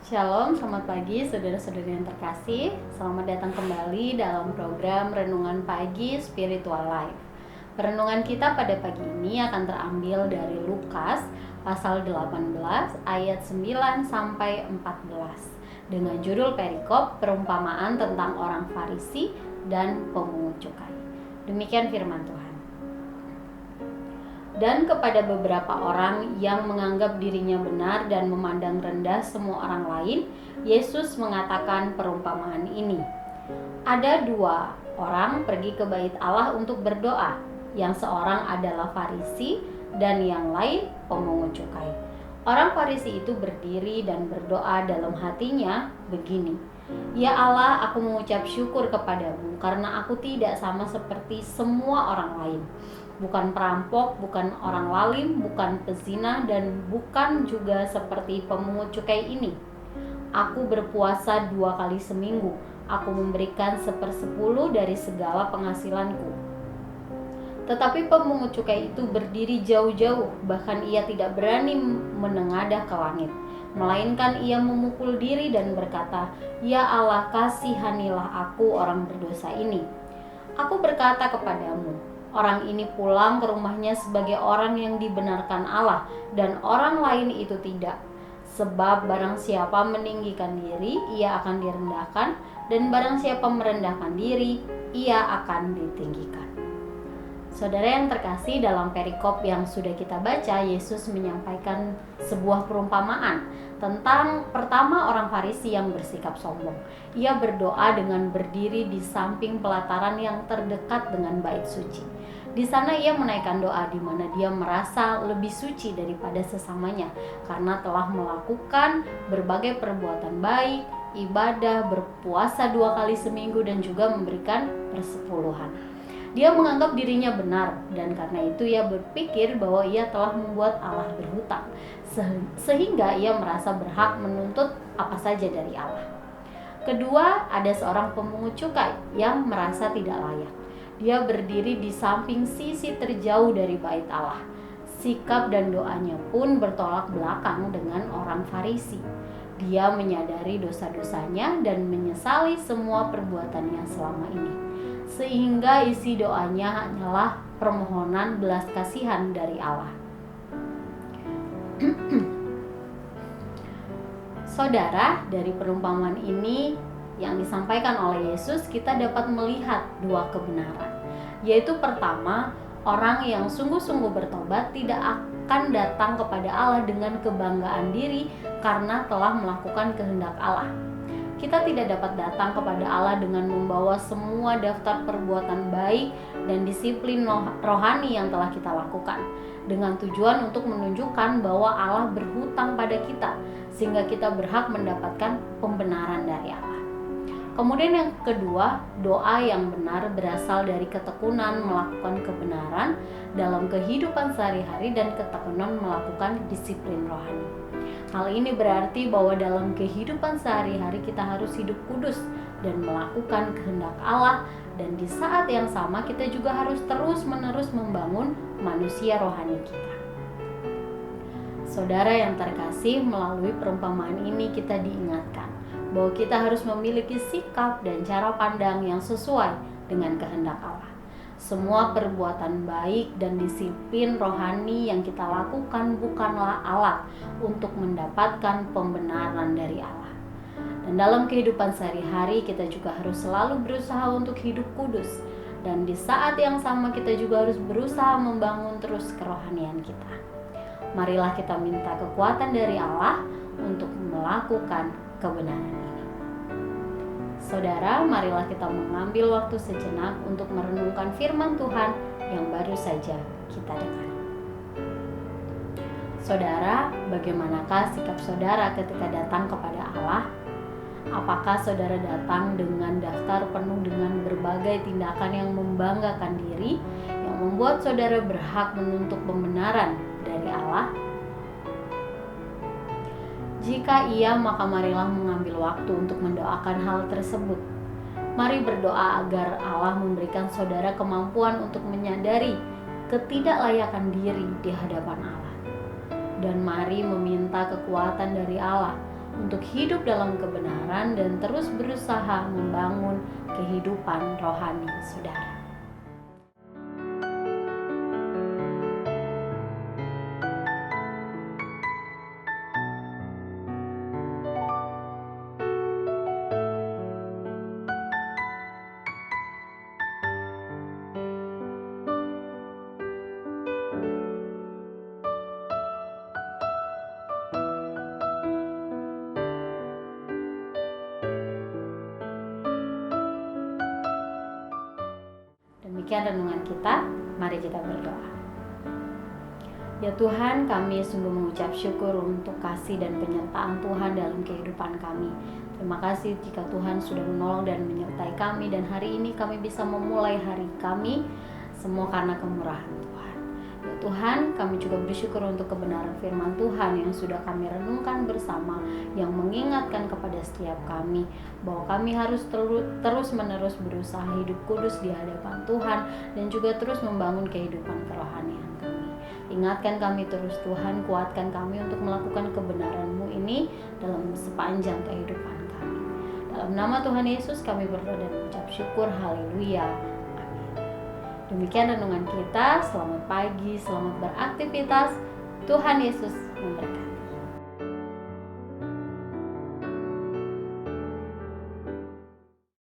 Shalom, selamat pagi saudara-saudari yang terkasih. Selamat datang kembali dalam program Renungan Pagi Spiritual Life. Renungan kita pada pagi ini akan terambil dari Lukas pasal 18 ayat 9 sampai 14 dengan judul perikop perumpamaan tentang orang Farisi dan pemungut cukai. Demikian firman Tuhan. Dan kepada beberapa orang yang menganggap dirinya benar dan memandang rendah semua orang lain, Yesus mengatakan perumpamaan ini. Ada dua orang pergi ke bait Allah untuk berdoa. Yang seorang adalah Farisi dan yang lain pemungut cukai. Orang Farisi itu berdiri dan berdoa dalam hatinya begini, "Ya Allah, aku mengucap syukur kepadamu karena aku tidak sama seperti semua orang lain. Bukan perampok, bukan orang lalim, bukan pezina, dan bukan juga seperti pemungut cukai ini. Aku berpuasa 2 kali seminggu. Aku memberikan 1/10 dari segala penghasilanku." Tetapi pemungut cukai itu berdiri jauh-jauh, bahkan ia tidak berani menengadah ke langit, melainkan ia memukul diri dan berkata, "Ya Allah, kasihanilah aku orang berdosa ini." Aku berkata kepadamu, orang ini pulang ke rumahnya sebagai orang yang dibenarkan Allah, dan orang lain itu tidak. Sebab barang siapa meninggikan diri, ia akan direndahkan, dan barang siapa merendahkan diri, ia akan ditinggikan. Saudara yang terkasih, dalam perikop yang sudah kita baca, Yesus menyampaikan sebuah perumpamaan tentang pertama orang Farisi yang bersikap sombong. Ia berdoa dengan berdiri di samping pelataran yang terdekat dengan bait suci. Di sana ia menaikkan doa di mana dia merasa lebih suci daripada sesamanya karena telah melakukan berbagai perbuatan baik, ibadah, berpuasa 2 kali seminggu dan juga memberikan persepuluhan. Dia menganggap dirinya benar dan karena itu ia berpikir bahwa ia telah membuat Allah berhutang sehingga ia merasa berhak menuntut apa saja dari Allah. Kedua, ada seorang pemungut cukai yang merasa tidak layak. Dia berdiri di samping sisi terjauh dari bait Allah. Sikap dan doanya pun bertolak belakang dengan orang Farisi. Dia menyadari dosa-dosanya dan menyesali semua perbuatannya selama ini, sehingga isi doanya hanyalah permohonan belas kasihan dari Allah. Saudara, dari perumpamaan ini yang disampaikan oleh Yesus, kita dapat melihat dua kebenaran. Yaitu pertama, orang yang sungguh-sungguh bertobat tidak akan datang kepada Allah dengan kebanggaan diri karena telah melakukan kehendak Allah. Kita tidak dapat datang kepada Allah dengan membawa semua daftar perbuatan baik dan disiplin rohani yang telah kita lakukan, dengan tujuan untuk menunjukkan bahwa Allah berhutang pada kita, sehingga kita berhak mendapatkan pembenaran dari Allah. Kemudian yang kedua, doa yang benar berasal dari ketekunan melakukan kebenaran dalam kehidupan sehari-hari dan ketekunan melakukan disiplin rohani. Hal ini berarti bahwa dalam kehidupan sehari-hari kita harus hidup kudus dan melakukan kehendak Allah, dan di saat yang sama kita juga harus terus-menerus membangun manusia rohani kita. Saudara yang terkasih, melalui perumpamaan ini kita diingatkan bahwa kita harus memiliki sikap dan cara pandang yang sesuai dengan kehendak Allah. Semua perbuatan baik dan disiplin rohani yang kita lakukan bukanlah alat untuk mendapatkan pembenaran dari Allah. Dan dalam kehidupan sehari-hari kita juga harus selalu berusaha untuk hidup kudus. Dan di saat yang sama kita juga harus berusaha membangun terus kerohanian kita. Marilah kita minta kekuatan dari Allah untuk melakukan kebenaran ini. Saudara, marilah kita mengambil waktu sejenak untuk merenungkan firman Tuhan yang baru saja kita dengar. Saudara, bagaimanakah sikap saudara ketika datang kepada Allah? Apakah saudara datang dengan daftar penuh dengan berbagai tindakan yang membanggakan diri, yang membuat saudara berhak menuntut pembenaran dari Allah? Jika iya, maka marilah mengambil waktu untuk mendoakan hal tersebut. Mari berdoa agar Allah memberikan saudara kemampuan untuk menyadari ketidaklayakan diri di hadapan Allah. Dan mari meminta kekuatan dari Allah untuk hidup dalam kebenaran dan terus berusaha membangun kehidupan rohani saudara. Demikian renungan kita, mari kita berdoa. Ya Tuhan, kami sungguh mengucap syukur untuk kasih dan penyertaan Tuhan dalam kehidupan kami. Terima kasih jika Tuhan sudah menolong dan menyertai kami, dan hari ini kami bisa memulai hari kami semua karena kemurahan Tuhan. Ya Tuhan, kami juga bersyukur untuk kebenaran firman Tuhan yang sudah kami renungkan bersama, yang mengingatkan kepada setiap kami bahwa kami harus terus-menerus berusaha hidup kudus di hadapan Tuhan dan juga terus membangun kehidupan kerohanian kami. Ingatkan kami terus Tuhan, kuatkan kami untuk melakukan kebenaran-Mu ini dalam sepanjang kehidupan kami. Dalam nama Tuhan Yesus kami berdoa dan mengucap syukur, haleluya. Demikian renungan kita. Selamat pagi, selamat beraktivitas. Tuhan Yesus memberkati.